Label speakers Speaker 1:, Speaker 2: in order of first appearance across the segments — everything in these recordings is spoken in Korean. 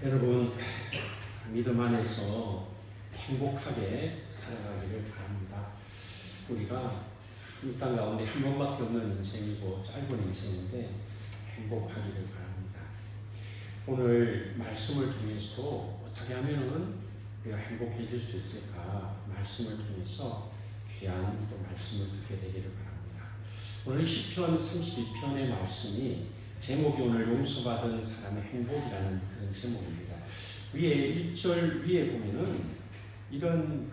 Speaker 1: 여러분, 믿음 안에서 행복하게 살아가기를 바랍니다. 우리가 이 땅 가운데 한 번밖에 없는 인생이고 짧은 인생인데 행복하기를 바랍니다. 오늘 말씀을 통해서 어떻게 하면은 우리가 행복해질 수 있을까? 말씀을 통해서 귀한 또 말씀을 듣게 되기를 바랍니다. 오늘 시편 32편의 말씀이 제목이 오늘 용서받은 사람의 행복이라는 그런 제목입니다. 위에 1절 위에 보면은 이런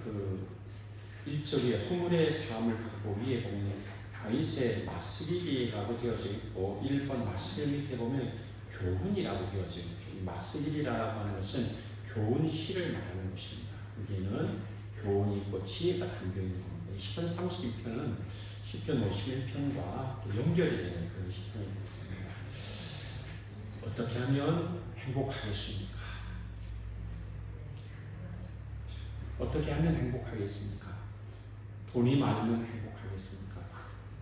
Speaker 1: 1절에 허물의 삶을 갖고 위에 보면 다윗의 맞쓰기라고 되어져 있고 1번 맞쓰기 밑에 보면 교훈이라고 되어져 있죠. 이 맞쓰기라고 하는 것은 교훈 시를 말하는 것입니다. 여기에는 교훈이 있고 지혜가 담겨 있는 겁니다. 시편 32편은 시편 51편과 또 연결이 되는 그런 시편이 되겠습니다. 어떻게 하면 행복하겠습니까? 어떻게 하면 행복하겠습니까? 돈이 많으면 행복하겠습니까?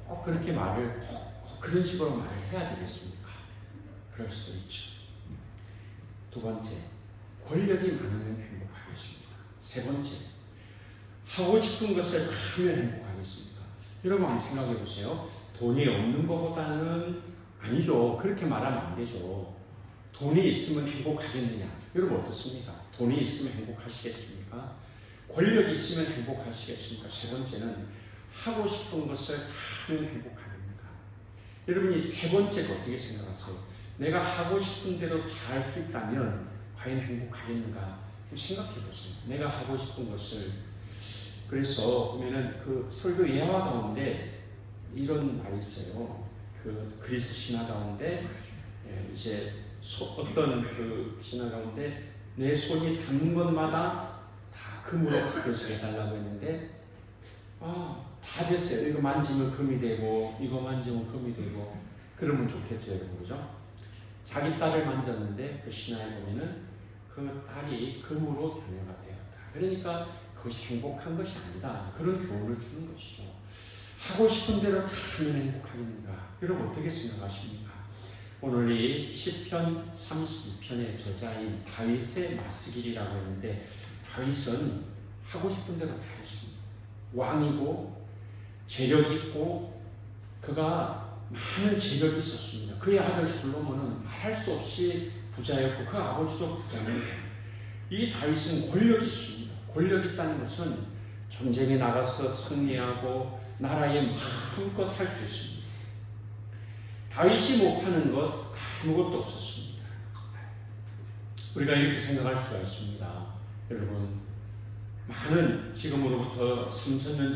Speaker 1: 꼭 그렇게 말을 꼭 그런 식으로 말을 해야 되겠습니까? 그럴 수도 있죠. 두 번째, 권력이 많으면 행복하겠습니까? 세 번째, 하고 싶은 것을 하면 행복하겠습니까? 여러분 한번 생각해 보세요. 돈이 없는 것보다는 아니죠. 그렇게 말하면 안 되죠. 돈이 있으면 행복하겠느냐? 여러분 어떻습니까? 돈이 있으면 행복하시겠습니까? 권력이 있으면 행복하시겠습니까? 세 번째는 하고 싶은 것을 하면 행복하겠는가? 여러분이 세 번째가 어떻게 생각하세요? 내가 하고 싶은 대로 다 할 수 있다면 과연 행복하겠는가? 생각해 보세요. 내가 하고 싶은 것을. 그래서 보면은 그 설교 예화 가운데 이런 말이 있어요. 그 그리스 신화 가운데 이제 어떤 그 신화 가운데 내 손이 닿는 것마다 다 금으로 바뀌어서 해달라고 했는데 다 됐어요. 이거 만지면 금이 되고 이거 만지면 금이 되고 그러면 좋겠죠, 여러분. 그죠? 자기 딸을 만졌는데 그 신화에 보면은 그 딸이 금으로 변화가 되었다. 그러니까 그것이 행복한 것이 아니다. 그런 교훈을 주는 것이죠. 하고 싶은 대로 다 하면 행복하겠는가? 여러분 어떻게 생각하십니까? 오늘 이 시편 32편의 저자인 다윗의 맞쓰기라고 했는데 다윗은 하고 싶은 대로 다 했습니다. 왕이고 재력 있고 그가 많은 재력이 있었습니다. 그의 아들 솔로몬은 말할 수 없이 부자였고 그 아버지도 부자입니다. 이 다윗은 권력이 있습니다. 권력 있다는 것은 전쟁에 나가서 승리하고 나라에 마음껏 할 수 있습니다. 다윗이 못하는 것 아무것도 없었습니다. 우리가 이렇게 생각할 수가 있습니다. 여러분, 많은 지금으로부터 3,000년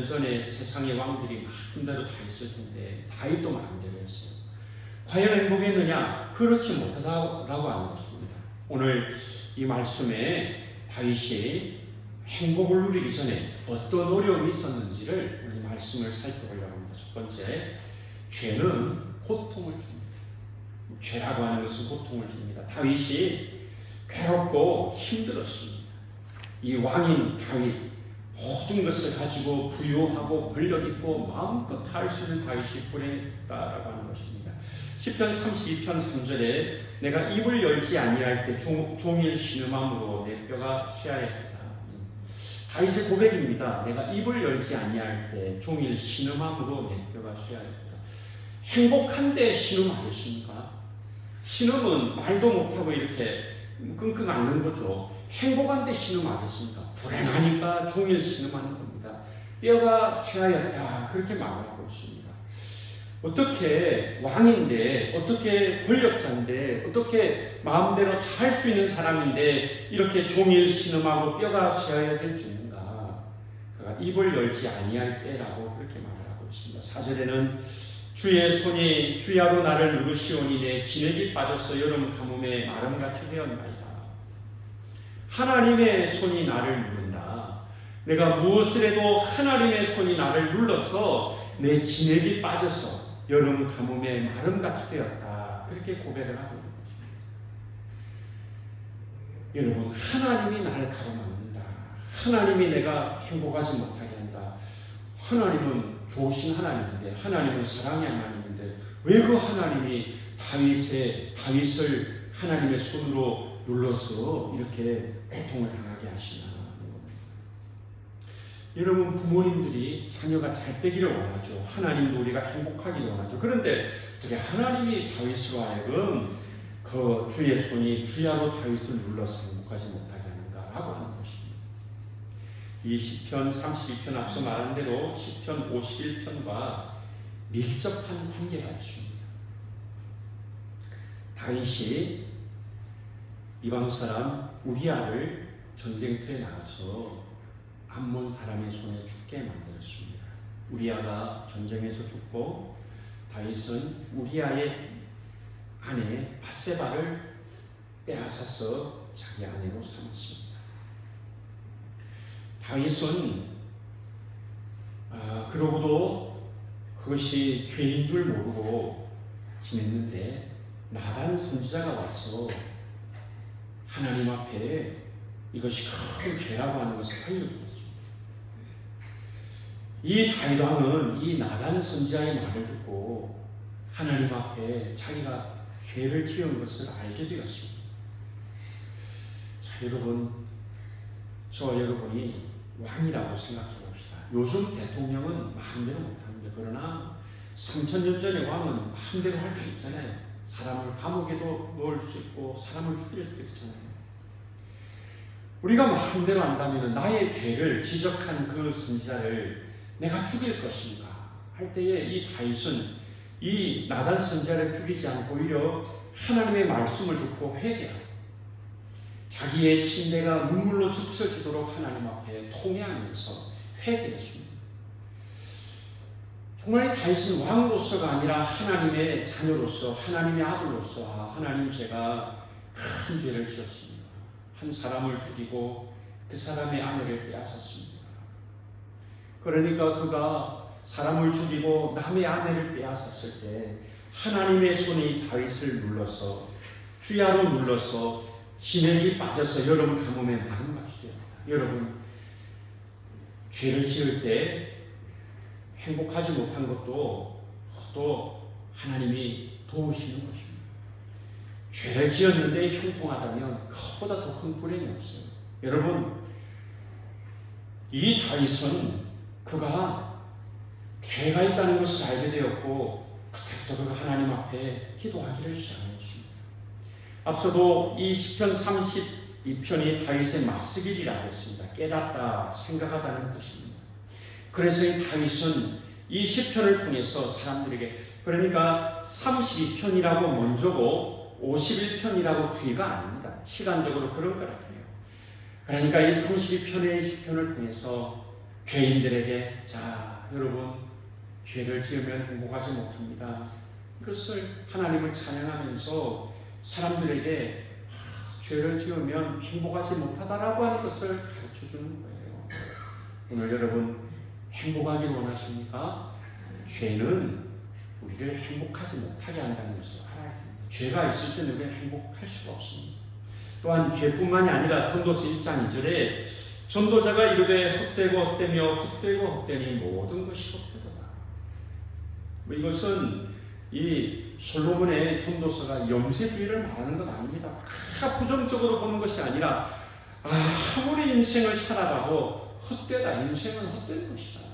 Speaker 1: 전에 세상의 왕들이 마음대로 다 있을 텐데 다윗도 마음대로 했어요. 과연 행복했느냐? 그렇지 못하다라고 하는 것입니다. 오늘 이 말씀에 다윗이 행복을 누리기 전에 어떤 어려움이 있었는지를 우리 말씀을 살펴보려고 합니다. 첫 번째, 죄는 고통을 줍니다. 죄라고 하는 것은 고통을 줍니다. 다윗이 괴롭고 힘들었습니다. 이 왕인 다윗, 모든 것을 가지고 부유하고 권력 있고 마음껏 할 수 있는 다윗이 불행했다라고 하는 것입니다. 시편 32편 3절에 내가 입을 열지 아니할 때 종일 신음함으로 내 뼈가 쇠하였다. 다윗의 고백입니다. 내가 입을 열지 아니할 때 종일 신음함으로 내 뼈가 쇠하였다. 행복한데 신음하겠습니까? 신음은 말도 못하고 이렇게 끙끙 앓는 거죠. 행복한데 신음하겠습니까? 불행하니까 종일 신음하는 겁니다. 뼈가 쇠하였다. 그렇게 말을 하고 있습니다. 어떻게 왕인데, 어떻게 권력자인데, 어떻게 마음대로 다 할 수 있는 사람인데 이렇게 종일 신음하고 뼈가 쇠하여질 수 있는가? 그가 입을 열지 아니할 때라고 그렇게 말을 하고 있습니다. 4절에는 주의 손이 주야로 나를 누르시오니 내 진액이 빠져서 여름 가뭄에 마름같이 되었나이다. 하나님의 손이 나를 누른다. 내가 무엇을 해도 하나님의 손이 나를 눌러서 내 진액이 빠져서 여름 가뭄에 마름같이 되었다. 그렇게 고백을 하고 있는 것입니다. 여러분, 하나님이 나를 가로막는다. 하나님이 내가 행복하지 못하게 한다. 하나님은 좋으신 하나님인데, 하나님은 사랑의 하나님인데 왜 그 하나님이 다윗을 하나님의 손으로 눌러서 이렇게 고통을 당하게 하시나. 여러분, 부모님들이 자녀가 잘 되기를 원하죠. 하나님도 우리가 행복하기를 원하죠. 그런데 어떻게 하나님이 다윗으로 하여금 그 주의 손이 주야로 다윗을 눌러서 행복하지 못하게 하는가라고 하는 것입니다. 이 시편 32편 앞서 말한 대로 시편 51편과 밀접한 관계가 있습니다. 다윗이 이방 사람 우리아를 전쟁터에 나가서 암몬 사람의 손에 죽게 만들었습니다. 우리아가 전쟁에서 죽고 다윗은 우리아의 아내 밧세바를 빼앗아서 자기 아내로 삼았습니다. 다윗은 그러고도 그것이 죄인 줄 모르고 지냈는데 나단 선지자가 와서 하나님 앞에 이것이 큰 죄라고 하는 것을 알려주었습니다. 이 다윗 왕은 이 나단 선지자의 말을 듣고 하나님 앞에 자기가 죄를 지은 것을 알게 되었습니다. 자, 여러분, 저와 여러분이 왕이라고 생각해 봅시다. 요즘 대통령은 마음대로 못합니다. 그러나 3000년 전의 왕은 마음대로 할 수 있잖아요. 사람을 감옥에도 넣을 수 있고 사람을 죽일 수도 있잖아요. 우리가 마음대로 한다면 나의 죄를 지적한 그 선지자를 내가 죽일 것인가 할 때에 이 다윗은 이 나단 선지자를 죽이지 않고 오히려 하나님의 말씀을 듣고 회개하고 자기의 침대가 눈물로 적셔지도록 하나님 앞에 통회하면서 회개했습니다. 정말 다윗은 왕으로서가 아니라 하나님의 자녀로서, 하나님의 아들로서 하나님, 제가 큰 죄를 지었습니다. 한 사람을 죽이고 그 사람의 아내를 빼앗았습니다. 그러니까 그가 사람을 죽이고 남의 아내를 빼앗았을 때 하나님의 손이 다윗을 눌러서 주야로 눌러서 진액이 빠져서 여러분 가뭄에 마른 것이 됩니다. 여러분, 죄를 지을 때 행복하지 못한 것도 또 하나님이 도우시는 것입니다. 죄를 지었는데 형통하다면 그보다 더 큰 불행이 없어요. 여러분, 이 다윗은 그가 죄가 있다는 것을 알게 되었고 그때부터 그가 하나님 앞에 기도하기를 시작했습니다. 앞서도 이 시편 32편이 다윗의 맞쓰기라고 했습니다. 깨닫다, 생각하다는 뜻입니다. 그래서 이 다윗은 이 시편을 통해서 사람들에게, 그러니까 32편이라고 먼저고 51편이라고 뒤가 아닙니다. 시간적으로 그런 거라고요. 그러니까 이 32편의 시편을 통해서 죄인들에게, 자, 여러분, 죄를 지으면 행복하지 못합니다. 이것을 하나님을 찬양하면서 사람들에게 죄를 지으면 행복하지 못하다라고 하는 것을 가르쳐 주는 거예요. 오늘 여러분, 행복하길 원하십니까? 죄는 우리를 행복하지 못하게 한다는 것을 알아야 됩니다. 죄가 있을 때는 우리는 행복할 수가 없습니다. 또한 죄뿐만이 아니라 전도서 1장 2절에 전도자가 이르되 헛되고 헛되며 헛되고 헛되니 모든 것이 헛되도다. 이것은 이 솔로몬의 전도서가 염세주의를 말하는 건 아닙니다. 다 부정적으로 보는 것이 아니라 아무리 인생을 살아가도 헛되다. 인생은 헛되는 것이다.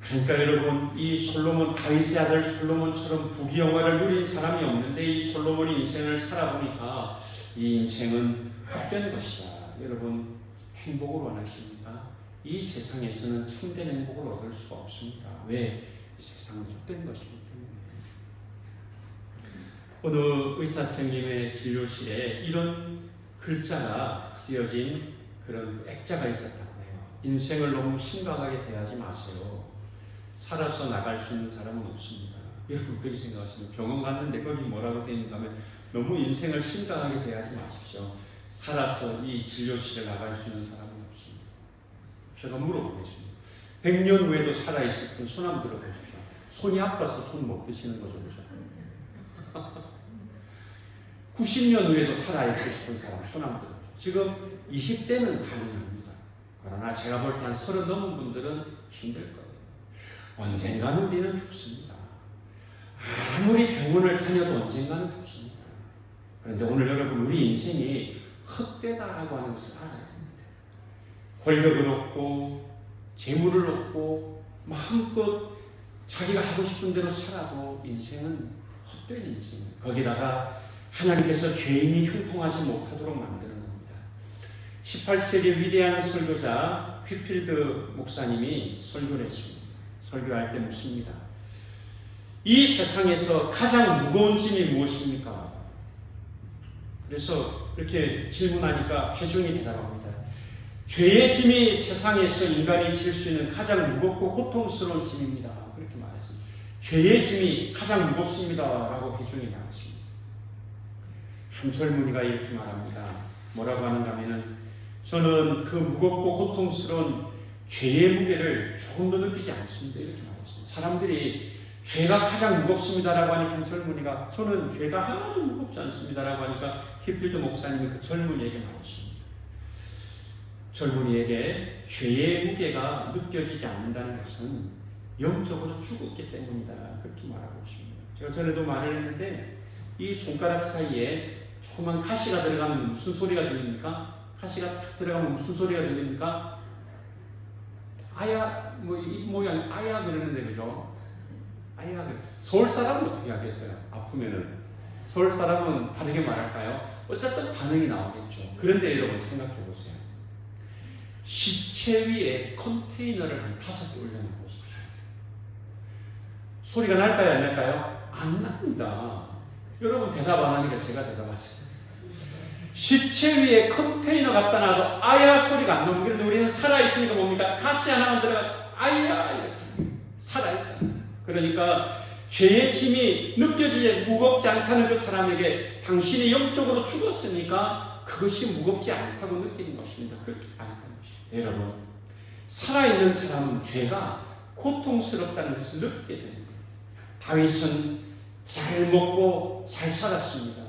Speaker 1: 그러니까 여러분, 이 솔로몬, 다윗의 아들 솔로몬처럼 부귀영화를 누린 사람이 없는데 이 솔로몬이 인생을 살아보니까 이 인생은 헛되는 것이다. 여러분, 행복을 원하십니까? 이 세상에서는 참된 행복을 얻을 수가 없습니다. 왜? 이 세상은 헛된 것이기 때문에. 어느 의사 선생님의 진료실에 이런 글자가 쓰여진 그런 액자가 있었다고 해요. 인생을 너무 심각하게 대하지 마세요. 살아서 나갈 수 있는 사람은 없습니다. 여러분 어떻게 생각하십니까? 병원 갔는데 거기 뭐라고 되어 있는가 하면 너무 인생을 심각하게 대하지 마십시오. 살아서 이 진료실에 나갈 수 있는 사람은 없습니다. 제가 물어보겠습니다. 100년 후에도 살아있을 분 손 한번 들어보십시오. 손이 아파서 손 못 드시는 거죠, 그죠? 90년 후에도 살아있고 싶은 사람 손 한번 들어보십시오. 지금 20대는 가능합니다. 그러나 제가 볼 때 한 30 넘은 분들은 힘들 거예요. 언젠가는 우리는 죽습니다. 아무리 병원을 다녀도 언젠가는 죽습니다. 그런데 오늘 여러분 우리 인생이 헛되다라고 하는 것을 알아야 됩니다. 권력을 얻고 재물을 얻고 마음껏 자기가 하고 싶은 대로 살아도 인생은 헛된 인생이에요. 거기다가 하나님께서 죄인이 형통하지 못하도록 만드는 겁니다. 18세기 위대한 설교자 휘필드 목사님이 설교를 했습니다. 설교할 때 묻습니다. 이 세상에서 가장 무거운 짐이 무엇입니까? 그래서 이렇게 질문하니까 회중이 대답합니다. 죄의 짐이 세상에서 인간이 질 수 있는 가장 무겁고 고통스러운 짐입니다. 그렇게 말했습니다. 죄의 짐이 가장 무겁습니다. 라고 회중이 말했습니다. 한 젊은이가 이렇게 말합니다. 뭐라고 하는가 하면은 저는 그 무겁고 고통스러운 죄의 무게를 조금 더 느끼지 않습니다. 이렇게 말했습니다. 사람들이 죄가 가장 무겁습니다라고 하니까 한 젊은이가 저는 죄가 하나도 무겁지 않습니다라고 하니까 히필드 목사님이 그 젊은이에게 말했습니다. 젊은이에게 죄의 무게가 느껴지지 않는다는 것은 영적으로 죽었기 때문이다. 그렇게 말하고 있습니다. 제가 전에도 말을 했는데 이 손가락 사이에 조그만 가시가 들어가면 무슨 소리가 들립니까? 가시가 탁 들어가면 무슨 소리가 들립니까? 아야, 뭐 이 모양 아야 그러는데 그죠? 아야. 서울 사람은 어떻게 하겠어요? 아프면은 서울 사람은 다르게 말할까요? 어쨌든 반응이 나오겠죠. 그런데 여러분 생각해 보세요. 시체 위에 컨테이너를 한 5개 올려놓으십시오. 소리가 날까요? 안 날까요? 안 납니다. 여러분 대답 안 하니까 제가 대답하세요. 시체 위에 컨테이너 갖다 놔도 아야 소리가 안 나오는. 그런데 우리는 살아있으니까 뭡니까? 가시 하나만 들어가 아야 이렇게 살아있다. 그러니까 죄의 짐이 느껴지지 무겁지 않다는 그 사람에게 당신이 영적으로 죽었으니까 그것이 무겁지 않다고 느끼는 것입니다. 그렇게 아니다는 것입니다. 여러분 살아있는 사람은 죄가 고통스럽다는 것을 느끼게 됩니다. 다윗은 잘 먹고 잘 살았습니다.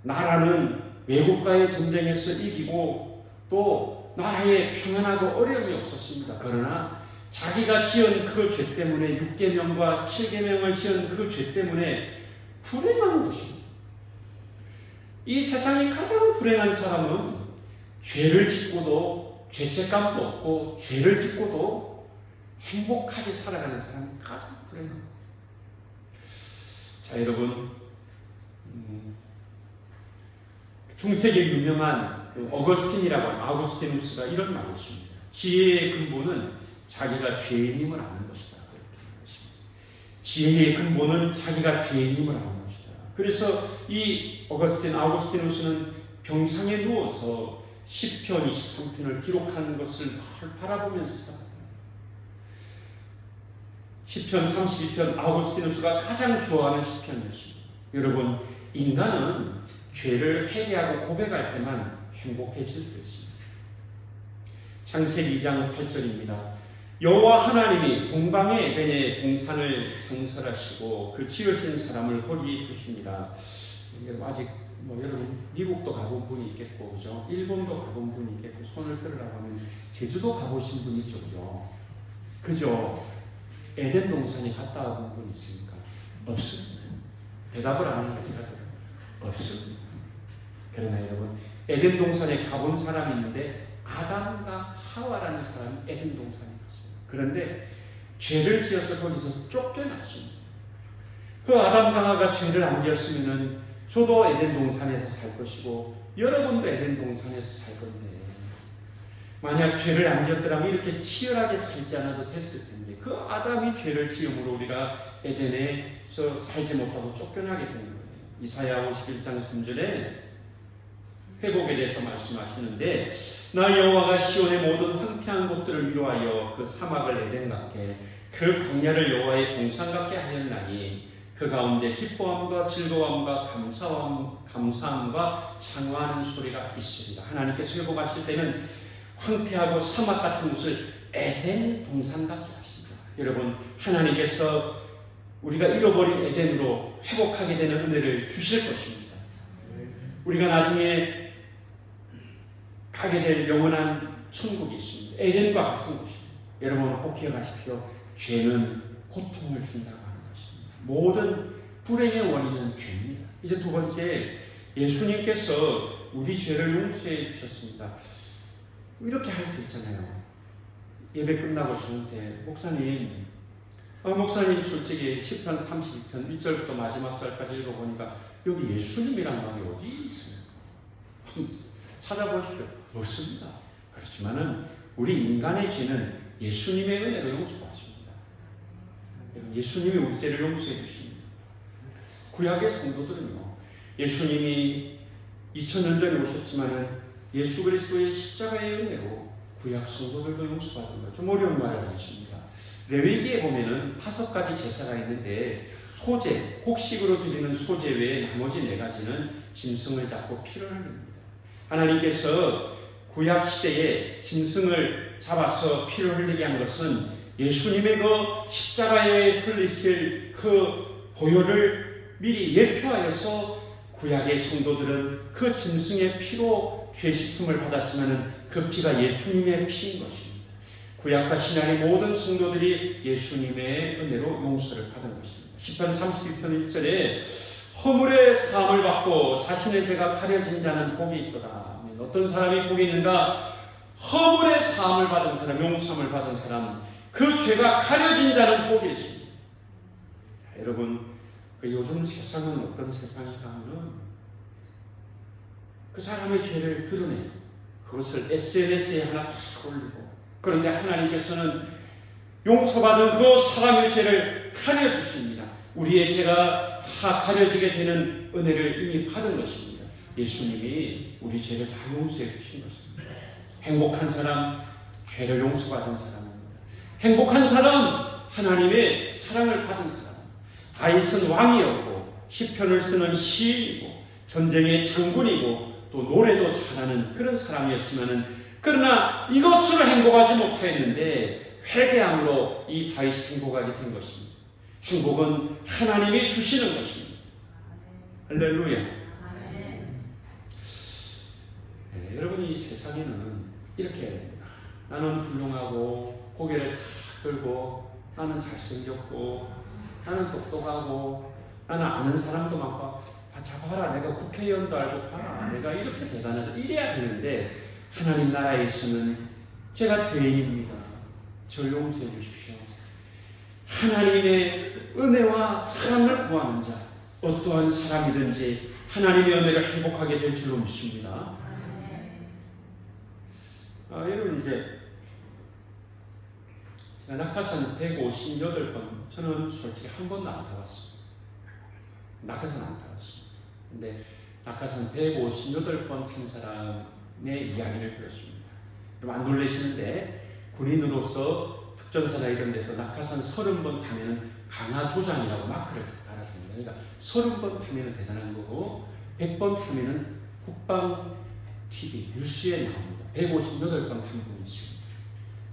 Speaker 1: 나라는 외국과의 전쟁에서 이기고 또 나라에 평안하고 어려움이 없었습니다. 그러나 자기가 지은 그 죄 때문에 6계명과 7계명을 지은 그 죄 때문에 불행한 것입니다. 이 세상에 가장 불행한 사람은 죄를 짓고도 죄책감도 없고 죄를 짓고도 행복하게 살아가는 사람이 가장 불행합니다. 자, 여러분 중세계 유명한 어거스틴이라고 하는 아우구스티누스가 이런 말을 했습니다. 지혜의 근본은 자기가 죄인임을 아는 것이다. 지혜의 근본은 자기가 죄인임을 아는 것이다. 그래서 이 아우구스티누스는 병상에 누워서 시편 23편을 기록하는 것을 바라보면서 살았다. 시편 32편 아우구스티누스가 가장 좋아하는 시편이었습니다. 여러분 인간은 죄를 회개하고 고백할 때만 행복해질 수 있습니다. 창세기 2장 8절입니다. 여호와 하나님이 동방의 에덴에 동산을 창설하시고 그 지으신 사람을 거기 두십니다. 아직 여러분 미국도 가본 분이 있겠고 그죠? 일본도 가본 분이 있겠고 손을 들으라고 하면 제주도 가보신 분이 있죠. 그죠? 에덴 동산이 갔다 와본 분 있습니까? 없습니다. 대답을 안 하는 게 제가 없습니다. 그러나 여러분 에덴 동산에 가본 사람이 있는데 아담과 하와라는 사람이 에덴 동산에 갔어요. 그런데 죄를 지어서 거기서 쫓겨났습니다. 그 아담과 하와가 죄를 안 지었으면 저도 에덴 동산에서 살 것이고 여러분도 에덴 동산에서 살 건데 만약 죄를 안 지었더라면 이렇게 치열하게 살지 않아도 됐을 텐데 그 아담이 죄를 지음으로 우리가 에덴에서 살지 못하고 쫓겨나게 된 거예요. 이사야 51장 3절에 회복에 대해서 말씀하시는데 나 여호와가 시온의 모든 황폐한 곳들을 위로하여 그 사막을 에덴 같게 그 광야를 여호와의 동산 같게 하였나니 그 가운데 기뻐함과 즐거움과 감사함과 찬송하는 소리가 있으리라. 하나님께서 회복하실 때는 황폐하고 사막 같은 곳을 에덴 동산 같게 하십니다. 여러분 하나님께서 우리가 잃어버린 에덴으로 회복하게 되는 은혜를 주실 것입니다. 우리가 나중에 가게 될 영원한 천국이 있습니다. 에덴과 같은 곳입니다. 여러분 꼭 기억하십시오. 죄는 고통을 준다고 하는 것입니다. 모든 불행의 원인은 죄입니다. 이제 두 번째, 예수님께서 우리 죄를 용서해 주셨습니다. 이렇게 할 수 있잖아요. 예배 끝나고 저한테 목사님 솔직히 시편 32편 1절부터 마지막 절까지 읽어보니까 여기 예수님이란 말이 어디 있습니까? 찾아보십시오. 없습니다. 그렇지만은 우리 인간의 죄는 예수님의 은혜로 용서받습니다. 예수님이 우리 죄를 용서해 주십니다. 구약의 성도들은요, 예수님이 2000년 전에 오셨지만은 예수 그리스도의 십자가의 은혜로 구약 성도들도 용서받은 거예요. 좀 어려운 말을 하십니다. 레위기에 보면은 5가지 제사가 있는데 소제, 곡식으로 드리는 소제 외에 나머지 4가지는 짐승을 잡고 피를 흘립니다. 하나님께서 구약 시대에 짐승을 잡아서 피를 흘리게 한 것은 예수님의 그 십자가에 흘리실 그 보혈을 미리 예표하여서 구약의 성도들은 그 짐승의 피로 죄 씻음을 받았지만은 그 피가 예수님의 피인 것입니다. 구약과 신약의 모든 성도들이 예수님의 은혜로 용서를 받은 것입니다. 시편 32편 1절에 허물의 사함을 받고 자신의 죄가 가려진 자는 복이 있도다. 어떤 사람이 복이 있는가? 허물의 사함을 받은 사람, 용서함을 받은 사람, 그 죄가 가려진 자는 복이 있습니다. 자, 여러분, 요즘 세상은 어떤 세상인가 하면 그 사람의 죄를 드러내요. 그것을 SNS에 하나 탁 올리고, 그런데 하나님께서는 용서받은 그 사람의 죄를 가려주십니다. 우리의 죄가 다 가려지게 되는 은혜를 이미 받은 것입니다. 예수님이 우리 죄를 다 용서해 주신 것입니다. 행복한 사람, 죄를 용서받은 사람입니다. 행복한 사람, 하나님의 사랑을 받은 사람. 다윗은 왕이었고 시편을 쓰는 시인이고 전쟁의 장군이고 또 노래도 잘하는 그런 사람이었지만은, 그러나 이것으로 행복하지 못했는데 회개함으로 이 다윗이 행복하게 된 것입니다. 행복은 하나님이 주시는 것입니다. 할렐루야. 네, 여러분, 이 세상에는 이렇게 해야 됩니다. 나는 훌륭하고 고개를 탁 들고 나는 잘생겼고 나는 똑똑하고 나는 아는 사람도 많고, 자 봐라, 내가 국회의원도 알고, 봐라, 내가 이렇게 대단하다, 이래야 되는데 하나님 나라에서는 제가 죄인입니다. 저를 용서해 주십시오. 하나님의 은혜와 사랑을 구하는 자, 어떠한 사람이든지 하나님의 은혜를 행복하게 될 줄로 믿습니다. 여러분, 이제 제가 낙하산 158번, 저는 솔직히 한 번도 안 타봤습니다. 낙하산 안 타봤습니다. 근데 낙하산 158번 탄 사람의 이야기를 들었습니다. 그럼 안 놀라시는데, 군인으로서 특전사나 이런 데서 낙하산 30번 타면 강화조장이라고 마크를 달아줍니다. 그러니까 30번 타면 대단한 거고 100번 타면 국방 TV 뉴스에 나옵니다. 158번 탄 분이 있습니다.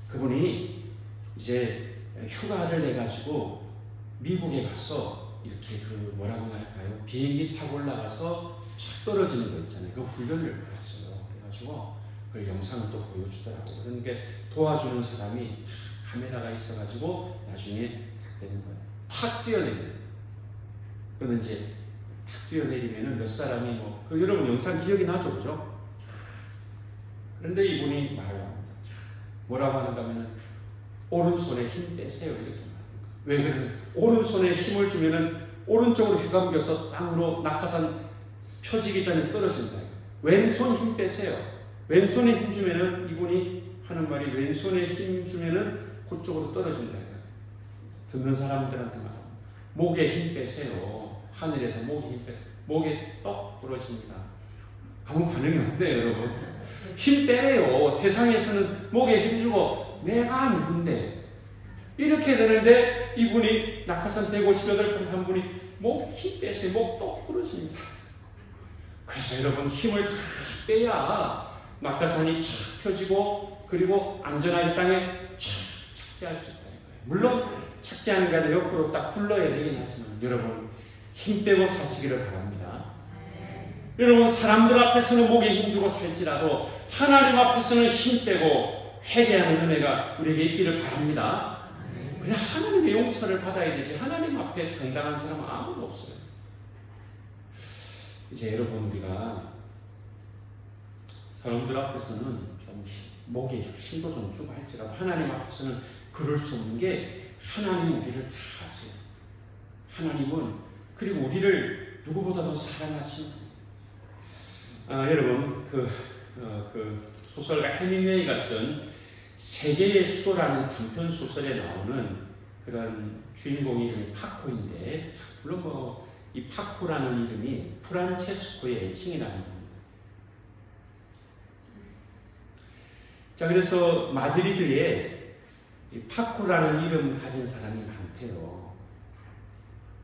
Speaker 1: 그분이 이제 휴가를 내가지고 미국에 가서 이렇게 뭐라고 할까요? 비행기 타고 올라가서 착 떨어지는 거 있잖아요. 그 훈련을 받았어요. 그래가지고 그걸 영상을 또 보여주더라고요. 그러니까 도와주는 사람이 카메라가 있어가지고 나중에 탁 되는 거예요. 탁 뛰어내리는. 그는 이제 탁 뛰어내리면은 몇 사람이 여러분 영상 기억이 나죠, 그죠? 그런데 이분이 말을 합니다. 뭐라고 하는가 하면은 오른손에 힘 빼세요, 이렇게 말합니다. 왜 그러면 오른손에 힘을 주면은 오른쪽으로 휘감겨서 땅으로 낙하산 펴지기 전에 떨어진다. 왼손 힘 빼세요. 왼손에 힘 주면은, 이분이 하는 말이 왼손에 힘 주면은 그쪽으로 떨어진다. 듣는 사람들한테 말합니다. 목에 힘 빼세요. 하늘에서 목에 힘 빼. 목에 떡 부러집니다. 아무 반응이 없네요, 여러분. 힘 빼래요. 세상에서는 목에 힘 주고 내가 누군데 이렇게 되는데, 이분이 낙하산 158번 한 분이 목 힘 빼세요. 목 떡 부러집니다. 그래서 여러분, 힘을 다 빼야 낙하산이 착 펴지고 그리고 안전하게 땅에 착 착지할 수 있다는 거예요. 물론 착지하는 게 아니라 옆으로 딱 굴러야 되긴 하지만, 여러분 힘 빼고 사시기를 바랍니다. 여러분, 사람들 앞에서는 목에 힘주고 살지라도 하나님 앞에서는 힘 빼고 회개하는 은혜가 우리에게 있기를 바랍니다. 그냥 하나님의 용서를 받아야 되지, 하나님 앞에 당당한 사람은 아무도 없어요. 이제 여러분, 우리가 사람들 앞에서는 좀 목에 힘도 좀 주고 할지라도 하나님 앞에서는 그럴 수 없는 게, 하나님은 우리를 다 아세요. 하나님은, 그리고 우리를 누구보다도 사랑하시는 분입니다. 여러분, 그 소설가 해밍웨이가 쓴 세계의 수도라는 단편 소설에 나오는 그런 주인공의 이름이 파코인데, 물론 이 파코라는 이름이 프란체스코의 애칭이라는 겁니다. 자, 그래서 마드리드에 이 파코라는 이름 가진 사람이 많대요.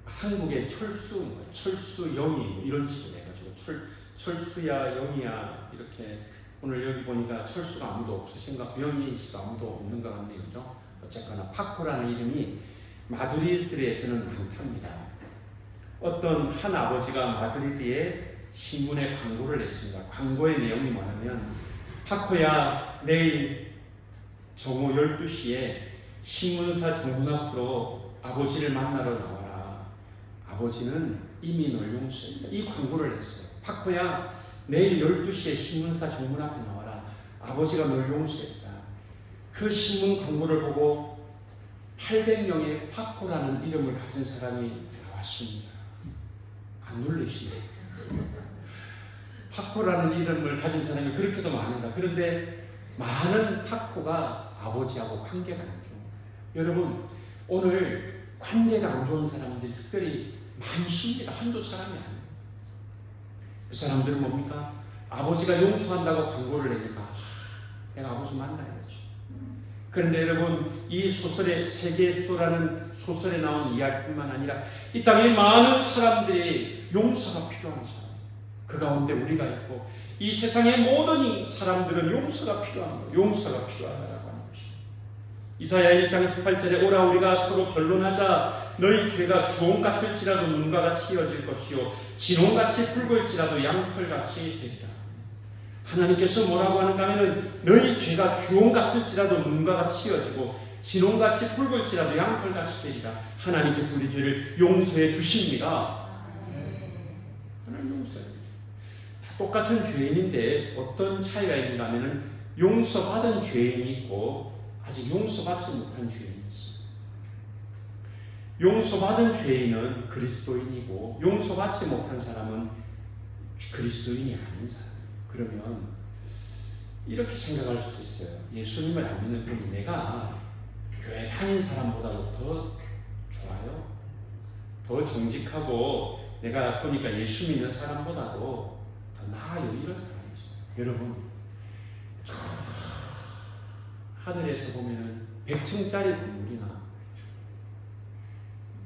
Speaker 1: 한국의 철수영이 이런 식으로 해가지고 철수야, 영이야, 이렇게. 오늘 여기 보니까 철수가 아무도 없으신가, 영희 씨도 아무도 없는 것 같네요. 그죠? 어쨌거나 파코라는 이름이 마드리드에서는 많답니다. 어떤 한 아버지가 마드리드에 신문에 광고를 냈습니다. 광고의 내용이 뭐냐면, 파코야, 내일 정오 12시에 신문사 정문 앞으로 아버지를 만나러 나와라. 아버지는 이미 널 용서했다. 이 광고를 냈어요. 파코야, 내일 12시에 신문사 정문 앞에 나와라. 아버지가 널 용서했다. 그 신문 광고를 보고 800명의 파코라는 이름을 가진 사람이 나왔습니다. 안 놀라시네요. 파코라는 이름을 가진 사람이 그렇게도 많은가. 그런데 많은 파코가 아버지하고 관계가 안 좋은 거예요. 여러분, 오늘 관계가 안 좋은 사람들이 특별히 많습니다. 한두 사람이 아니에요. 그 사람들은 뭡니까? 아버지가 용서한다고 광고를 내니까 내가 아버지 만나야지. 그런데 여러분, 이 소설의 세계의 수도라는 소설에 나온 이야기뿐만 아니라 이 땅에 많은 사람들이 용서가 필요한 사람, 그 가운데 우리가 있고, 이 세상의 모든 사람들은 용서가 필요한 거예요. 용서가 필요하다라고 하는 것입니다. 이사야 1장 18절에 오라 우리가 서로 변론하자. 너희 죄가 주홍 같을지라도 눈과 같이 이어질 것이요 진홍같이 붉을지라도 양털같이 되리라. 하나님께서 뭐라고 하는가 하면은, 너희 죄가 주홍 같을지라도 눈과 같이 이어지고 진홍같이 붉을지라도 양털같이 되리라. 하나님께서 우리 죄를 용서해 주십니다. 하나님 용서해. 다 똑같은 죄인인데 어떤 차이가 있는가 하면은, 용서받은 죄인이 있고 아직 용서받지 못한 죄인이 있습니다. 용서받은 죄인은 그리스도인이고 용서받지 못한 사람은 그리스도인이 아닌 사람이에요. 그러면 이렇게 생각할 수도 있어요. 예수님을 안 믿는 분이 내가 교회 다닌 사람보다도 더 좋아요? 더 정직하고 내가 보니까 예수 믿는 사람보다도 더 나아요. 이런 사람이 있어요. 여러분, 저 하늘에서 보면은 100층짜리 건물이나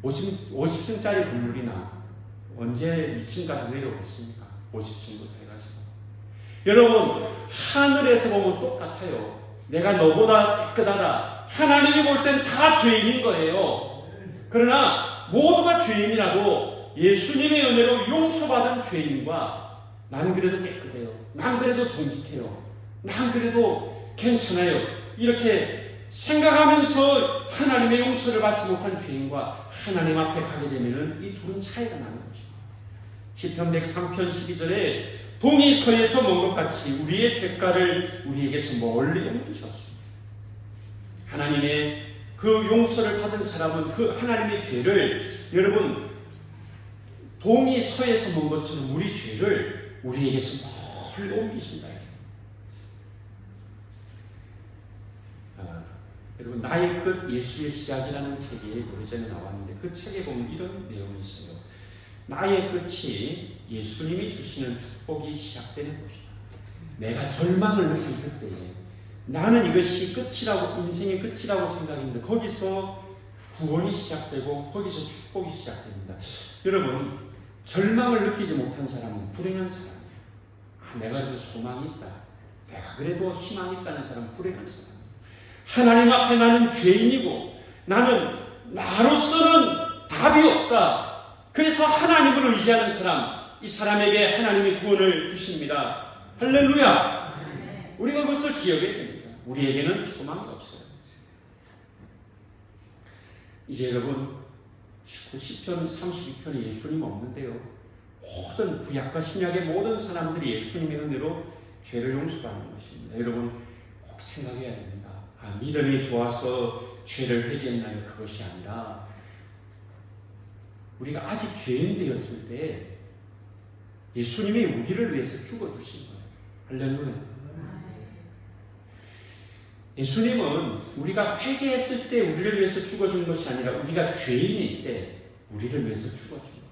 Speaker 1: 50층짜리 건물이나 언제 2층까지 내려오겠습니까? 50층부터 해가지고. 여러분, 하늘에서 보면 똑같아요. 내가 너보다 깨끗하다. 하나님이 볼 땐 다 죄인인 거예요. 그러나 모두가 죄인이라도 예수님의 은혜로 용서받은 죄인과, 난 그래도 깨끗해요, 난 그래도 정직해요, 난 그래도 괜찮아요, 이렇게 생각하면서 하나님의 용서를 받지 못한 죄인과 하나님 앞에 가게 되면 이 둘은 차이가 나는 것입니다. 시편 103편 12절에 동이 서에서 먼 것 같이 우리의 죄가를 우리에게서 멀리 옮기셨습니다. 하나님의 그 용서를 받은 사람은 그 하나님의 죄를, 여러분, 동이 서에서 먼 것처럼 우리 죄를 우리에게서 멀리 옮기신다. 여러분, 나의 끝 예수의 시작이라는 책이 오래전에 나왔는데, 그 책에 보면 이런 내용이 있어요. 나의 끝이 예수님이 주시는 축복이 시작되는 곳이다. 내가 절망을 느낀 그때에 나는 이것이 끝이라고, 인생의 끝이라고 생각했는데 거기서 구원이 시작되고 거기서 축복이 시작됩니다. 여러분, 절망을 느끼지 못한 사람은 불행한 사람이에요. 내가 그래도 소망이 있다, 내가 그래도 희망이 있다는 사람은 불행한 사람이에요. 하나님 앞에 나는 죄인이고 나는 나로서는 답이 없다. 그래서 하나님을 의지하는 사람, 이 사람에게 하나님이 구원을 주십니다. 할렐루야! 우리가 그것을 기억해야 됩니다. 우리에게는 소망이 없어요. 이제 여러분, 시편 32편에 예수님 없는데요, 모든 구약과 신약의 모든 사람들이 예수님의 은혜로 죄를 용서받는 것입니다. 여러분 꼭 생각해야 됩니다. 믿음이 좋아서 죄를 회개했나요? 그것이 아니라 우리가 아직 죄인 되었을 때 예수님이 우리를 위해서 죽어주신 거예요. 할렐루야. 예수님은 우리가 회개했을 때 우리를 위해서 죽어준 것이 아니라 우리가 죄인일 때 우리를 위해서 죽어준 거예요.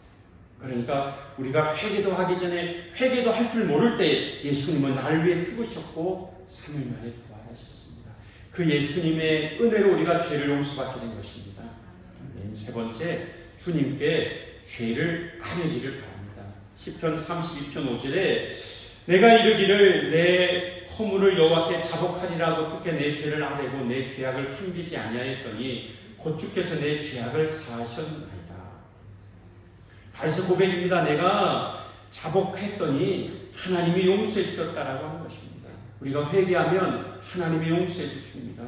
Speaker 1: 그러니까 우리가 회개도 하기 전에 회개도 할 줄 모를 때 예수님은 나를 위해 죽으셨고 3일 만에 부활하셨습니다. 그 예수님의 은혜로 우리가 죄를 용서받게 된 것입니다. 세 번째, 주님께 죄를 아뢰기를 바랍니다. 시편 32편 5절에 내가 이르기를 내 허물을 여호와께 자복하리라고 주께 내 죄를 아뢰고 내 죄악을 숨기지 아니하였더니 곧 주께서 내 죄악을 사하셨나이다. 다윗의 고백입니다. 내가 자복했더니 하나님이 용서해 주셨다라고 하는 것입니다. 우리가 회개하면 하나님이 용서해 주십니다.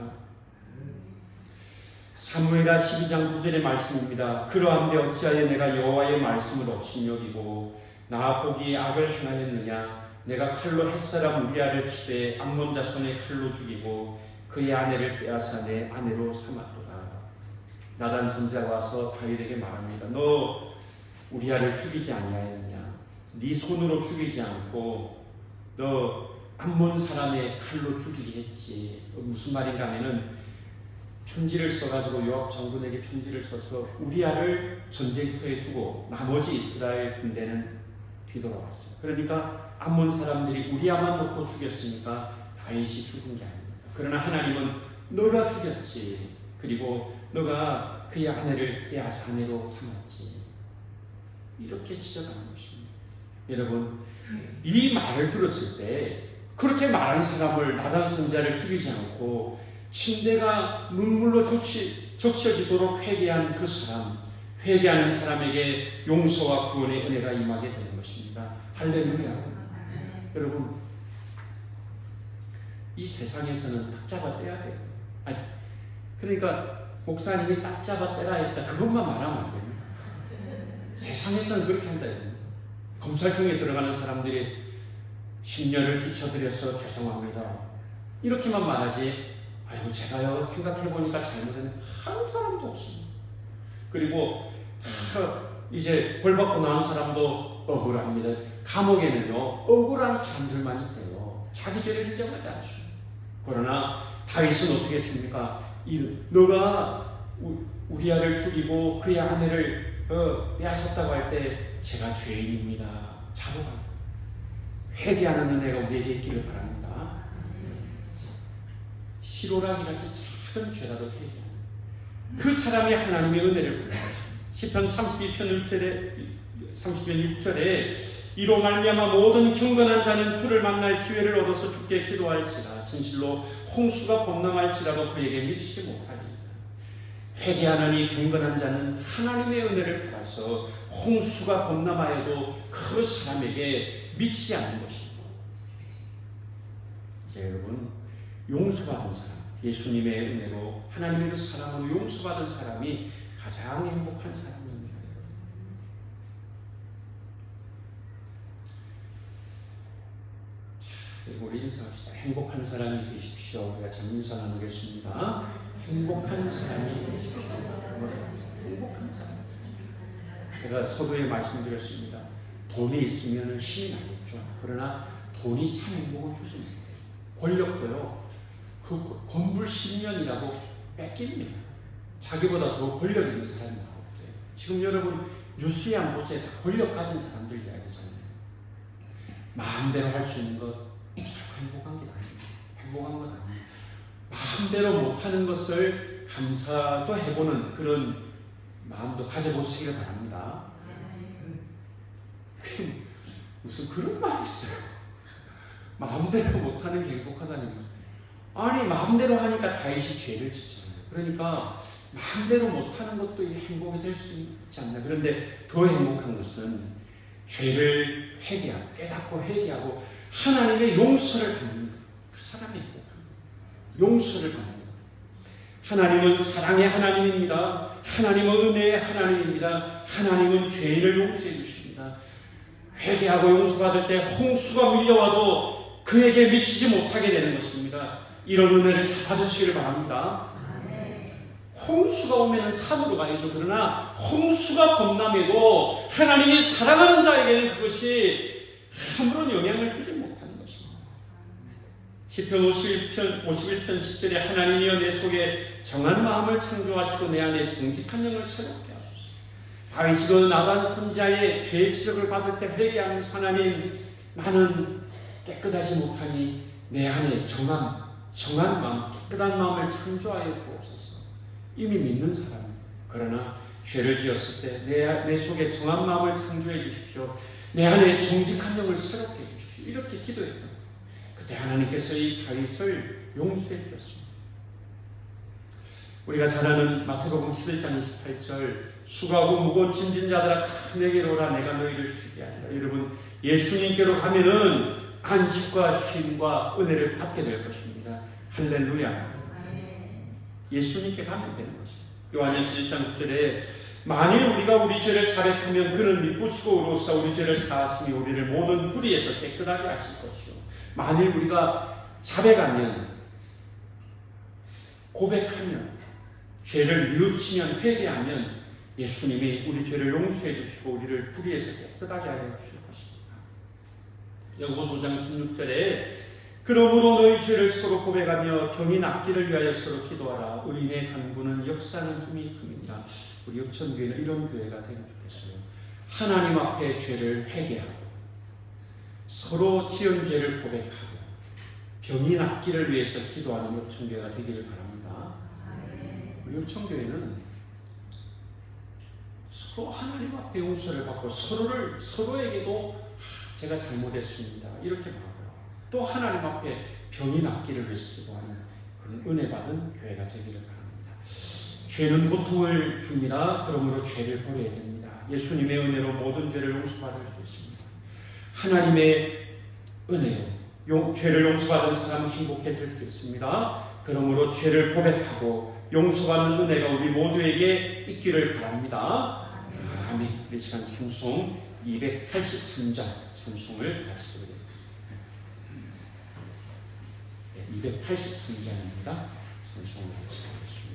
Speaker 1: 사무엘하 12장 9절의 말씀입니다. 그러한데 어찌하여 내가 여호와의 말씀을 업신여기고 나 보기에 악을 행하였느냐. 내가 칼로 햇사람 우리아를 치되 암몬 자손의 칼로 죽이고 그의 아내를 빼앗아 내 아내로 삼았도다. 나단 선지자가 와서 다윗에게 말합니다. 너 우리아를 죽이지 아니하였느냐. 네 손으로 죽이지 않고 너 암몬 사람의 칼로 죽이게 했지. 무슨 말인가 하면은 편지를 써가지고 요압 장군에게 편지를 써서 우리아를 전쟁터에 두고 나머지 이스라엘 군대는 뒤돌아왔어요. 그러니까 암몬 사람들이 우리아만 놓고 죽였으니까 다윗이 죽은 게 아닙니다. 그러나 하나님은 너가 죽였지. 그리고 너가 그의 아내를 빼앗아 아내로 삼았지. 이렇게 지적하는 것입니다. 여러분, 이 말을 들었을 때 그렇게 말한 사람을 나단 선지자를 죽이지 않고 침대가 눈물로 적셔지도록 회개한 그 사람, 회개하는 사람에게 용서와 구원의 은혜가 임하게 되는 것입니다. 할렐루야. 여러분, 이 세상에서는 딱 잡아 떼야 돼요. 그러니까 목사님이 딱 잡아 떼라 했다 그것만 말하면 안 됩니다. 세상에서는 그렇게 한다. 검찰청에 들어가는 사람들이 10년을 끼쳐드려서 죄송합니다 이렇게만 말하지, 아이고 제가요 생각해보니까 잘못했네 한 사람도 없습니다. 그리고 이제 벌 받고 나온 사람도 억울합니다. 감옥에는요 억울한 사람들만 있대요. 자기 죄를 인정하지 않습니다. 그러나 다윗은 어떻게 했습니까? 너가 우리아를 죽이고 그의 아내를 빼앗았다고 할 때 제가 죄인입니다. 자복합니다. 회개하는 은혜가 우리에게 있기를 바랍니다. 시로라기같이 작은 죄라도 회개하는 그 사람이 하나님의 은혜를 받는 것입니다. 시편 32편 6절에 이로 말미암아 모든 경건한 자는 주를 만날 기회를 얻어서 주께 기도할지라 진실로 홍수가 범람할지라도 그에게 미치지 못하리이다. 회개하는 이 경건한 자는 하나님의 은혜를 받아서 홍수가 범람하여도 그 사람에게 미치지 않는 것입니다. 이제 여러분, 용서받은 사람, 예수님의 은혜로 하나님의 그 사랑으로 용서받은 사람이 가장 행복한 사람입니다. 그리고 우리 인사합시다. 행복한 사람이 되십시오. 우리가 참 인사 나누겠습니다. 행복한 사람이 되십시오. 행복한 사람. 제가 서두에 말씀드렸습니다. 돈이 있으면 힘이 나겠죠. 그러나 돈이 참 행복을 주십니다. 권력도요, 그 건물 10년이라고 뺏깁니다. 자기보다 더 권력 있는 사람이 나오거든요. 지금 여러분 뉴스에 안 보세요. 다 권력 가진 사람들 이야기잖아요. 마음대로 할 수 있는 것 행복한 게 아닙니다. 행복한 건 아니에요. 마음대로 못하는 것을 감사도 해보는 그런 마음도 가져보시기를 바랍니다. 무슨 그런 말이 있어요. 마음대로 못하는 게 행복하다는 거. 아니 마음대로 하니까 다윗이 죄를 짓잖아요. 그러니까 마음대로 못하는 것도 행복이 될 수 있지 않나. 그런데 더 행복한 것은 죄를 회개하고 깨닫고 회개하고 하나님의 용서를 받는 것. 그 사람이 행복한 것. 용서를 받는 것. 하나님은 사랑의 하나님입니다. 하나님은 은혜의 하나님입니다. 하나님은 죄인을 용서해 주십니다. 회개하고 용서받을 때 홍수가 밀려와도 그에게 미치지 못하게 되는 것입니다. 이런 은혜를 다 받으시기를 바랍니다. 홍수가 오면 산으로 가야죠. 그러나 홍수가 겁남에도 하나님이 사랑하는 자에게는 그것이 아무런 영향을 주지 못하는 것입니다. 시편 51편 10절에 하나님이여 내 속에 정한 마음을 창조하시고 내 안에 정직한 영을 새롭게 하소서. 다윗이 나단 선지자의 죄의 지적을 받을 때 회개하는 하나님, 나는 깨끗하지 못하니 내 안에 정한 마음, 깨끗한 마음을 창조하여 주옵소서. 이미 믿는 사람, 그러나 죄를 지었을 때 내 속에 정한 마음을 창조해 주십시오. 내 안에 정직한 영을 새롭게 해 주십시오. 이렇게 기도했던 거예요. 그때 하나님께서 이 다윗을 용서해 주셨습니다. 우리가 잘 아는 마태복음 11장 28절, 수고하고 무거운 짐진 자들아 다 내게로 오라, 내가 너희를 쉬게 하리라. 여러분, 예수님께로 가면은 안식과 쉼과 은혜를 받게 될 것입니다. 할렐루야. 예수님께 가면 되는 것입니다. 요한일서 1장 9절에 만일 우리가 우리 죄를 자백하면 그는 미쁘시고 의로우사 우리 죄를 사하시니 우리를 모든 불의에서 깨끗하게 하실 것이요. 만일 우리가 자백하면, 고백하면, 죄를 뉘우치면, 회개하면 예수님이 우리 죄를 용서해 주시고 우리를 불의에서 깨끗하게 하여 주실 것입니다. 야고보서 5장 16절에 그러므로 너희 죄를 서로 고백하며 병이 낫기를 위하여 서로 기도하라. 의인의 간구는 역사하는 힘이 큽니다. 우리 읍천교회는 이런 교회가 되면 좋겠어요. 하나님 앞에 죄를 회개하고 서로 지은 죄를 고백하고 병이 낫기를 위해서 기도하는 읍천교회가 되기를 바랍니다. 우리 읍천교회는 서로 하나님 앞에 용서를 받고 서로에게도 제가 잘못했습니다 이렇게 말하고 또 하나님 앞에 병이 낫기를 위해서 기도하는 그런 은혜 받은 교회가 되기를 바랍니다. 죄는 고통을 줍니다. 그러므로 죄를 버려야 됩니다. 예수님의 은혜로 모든 죄를 용서받을 수 있습니다. 하나님의 은혜로 죄를 용서받은 사람은 행복해질 수 있습니다. 그러므로 죄를 고백하고 용서받는 은혜가 우리 모두에게 있기를 바랍니다. 아멘. 우리 시간 찬송 283장 찬송을 마치도록 하겠습니다. 283장입니다. 찬송을 마치겠습니다.